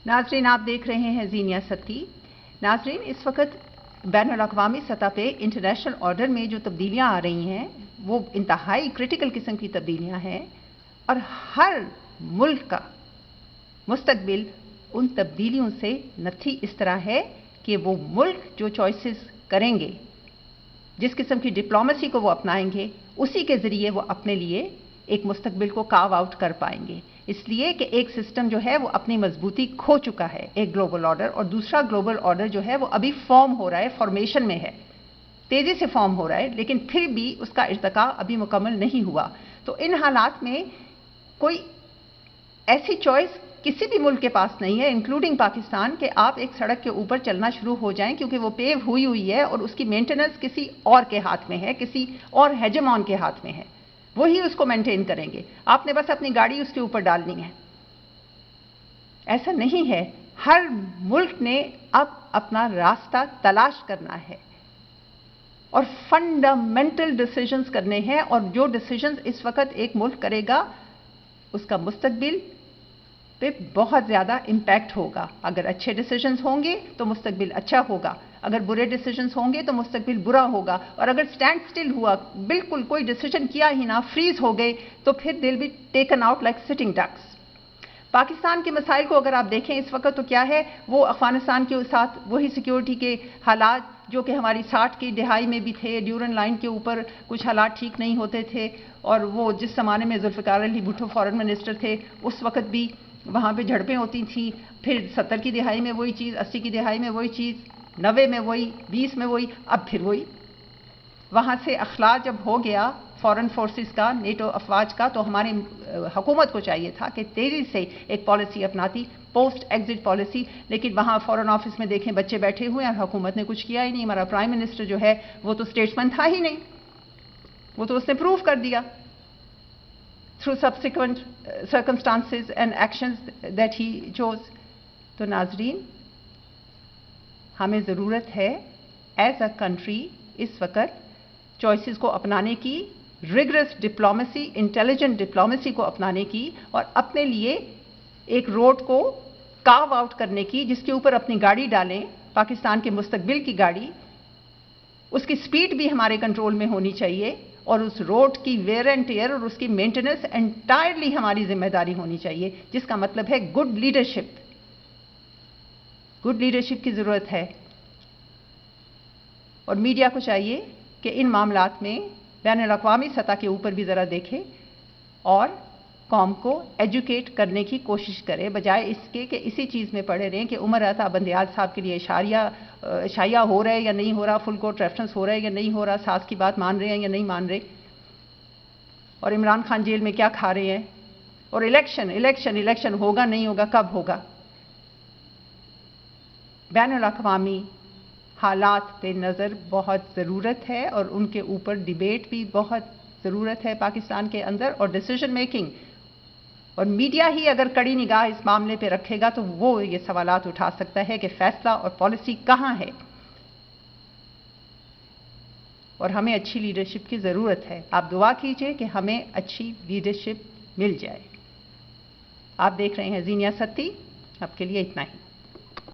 नाज़रीन, आप देख रहे हैं ज़ीनिया सत्ती। नाज़रीन, इस वक्त बैनुल-अक़वामी सतह पे इंटरनेशनल ऑर्डर में जो तब्दीलियाँ आ रही हैं वो इंतहाई क्रिटिकल किस्म की तब्दीलियाँ हैं और हर मुल्क का मुस्तकबिल उन तब्दीलियों से नथी इस तरह है कि वो मुल्क जो चॉइसेस करेंगे, जिस किस्म की डिप्लोमेसी को वो अपनाएंगे, उसी के ज़रिए वो अपने लिए एक मुस्तकबिल को कार्व आउट कर पाएंगे। इसलिए कि एक सिस्टम जो है वो अपनी मजबूती खो चुका है, एक ग्लोबल ऑर्डर, और दूसरा ग्लोबल ऑर्डर जो है वो अभी फॉर्म हो रहा है, फॉर्मेशन में है, तेज़ी से फॉर्म हो रहा है, लेकिन फिर भी उसका इर्तिका अभी मुकम्मल नहीं हुआ। तो इन हालात में कोई ऐसी चॉइस किसी भी मुल्क के पास नहीं है, इंक्लूडिंग पाकिस्तान, कि आप एक सड़क के ऊपर चलना शुरू हो जाएं, क्योंकि वो पेव हुई है और उसकी मेंटेनेंस किसी और के हाथ में है, किसी और हेजेमॉन के हाथ में है, वही उसको मेंटेन करेंगे। आपने बस अपनी गाड़ी उसके ऊपर डालनी है। ऐसा नहीं है। हर मुल्क ने अब अपना रास्ता तलाश करना है और फंडामेंटल डिसीजंस करने हैं, और जो डिसीजंस इस वक्त एक मुल्क करेगा उसका मुस्तकबिल पे बहुत ज़्यादा इम्पैक्ट होगा। अगर अच्छे डिसीजंस होंगे तो मुस्तकबिल अच्छा होगा, अगर बुरे डिसीजंस होंगे तो मुस्तकबिल बुरा होगा, और अगर स्टैंड स्टिल हुआ, बिल्कुल कोई डिसीजन किया ही ना, फ्रीज हो गए, तो फिर will be taken out like sitting ducks. Pakistan के मसाइल को अगर आप देखें इस वक्त तो क्या है, वो अफगानिस्तान के साथ वही सिक्योरिटी के हालात जो कि हमारी 60 की दहाई में भी थे, ड्यूरन लाइन के ऊपर कुछ हालात ठीक नहीं होते थे, और वो जिस ज़माने में जुल्फ़िकार अली भुट्टो फॉरेन मिनिस्टर थे उस वक्त भी वहाँ पे झड़पें होती थी। फिर 70 की दहाई में वही चीज़, 80 की दहाई में वही चीज़, 90 में वही, 20 में वही, अब फिर वही। वहाँ से अखला जब हो गया फॉरेन फोर्सेस का, नेटो अफवाज का, तो हमारी हुकूमत को चाहिए था कि तेज़ी से एक पॉलिसी अपनाती, पोस्ट एग्जिट पॉलिसी, लेकिन वहाँ फॉरेन ऑफिस में देखें बच्चे बैठे हुए हैं और हुकूमत ने कुछ किया ही नहीं। हमारा प्राइम मिनिस्टर जो है वो तो स्टेट्समैन था ही नहीं, वो तो उसने प्रूव कर दिया through subsequent circumstances and actions that he chose. तो नाजरीन, हमें ज़रूरत है एज अ कंट्री इस वक्त चॉइसेस को अपनाने की, रिगरस डिप्लोमेसी, इंटेलिजेंट डिप्लोमेसी को अपनाने की, और अपने लिए एक रोड को कार्व आउट करने की जिसके ऊपर अपनी गाड़ी डालें, पाकिस्तान के मुस्तकबिल की गाड़ी। उसकी स्पीड भी हमारे कंट्रोल में होनी चाहिए, और उस रोड की वेयर एंड टेयर और उसकी मेंटेनेंस एंटायरली हमारी जिम्मेदारी होनी चाहिए, जिसका मतलब है गुड लीडरशिप। गुड लीडरशिप की ज़रूरत है, और मीडिया को चाहिए कि इन मामलात में बैनुल-अक़वामी सतह के ऊपर भी ज़रा देखे और कौम को एजुकेट करने की कोशिश करे, बजाय इसके कि इसी चीज़ में पड़े रहें कि उमर अता बंदियाल साहब के लिए शाया हो रहा है या नहीं हो रहा, फुल कोर्ट रेफरेंस हो रहा है या नहीं हो रहा, सास की बात मान रहे हैं या नहीं मान रहे, और इमरान खान जेल में क्या खा रहे हैं, और इलेक्शन होगा नहीं होगा, कब होगा। बैनुल-अक़वामी हालात पे नज़र बहुत ज़रूरत है, और उनके ऊपर डिबेट भी बहुत ज़रूरत है पाकिस्तान के अंदर, और डिसीजन मेकिंग, और मीडिया ही अगर कड़ी निगाह इस मामले पे रखेगा तो वो ये सवालात उठा सकता है कि फैसला और पॉलिसी कहाँ है, और हमें अच्छी लीडरशिप की ज़रूरत है। आप दुआ कीजिए कि हमें अच्छी लीडरशिप मिल जाए। आप देख रहे हैं ज़ीनिया सत्ती, आपके लिए इतना ही।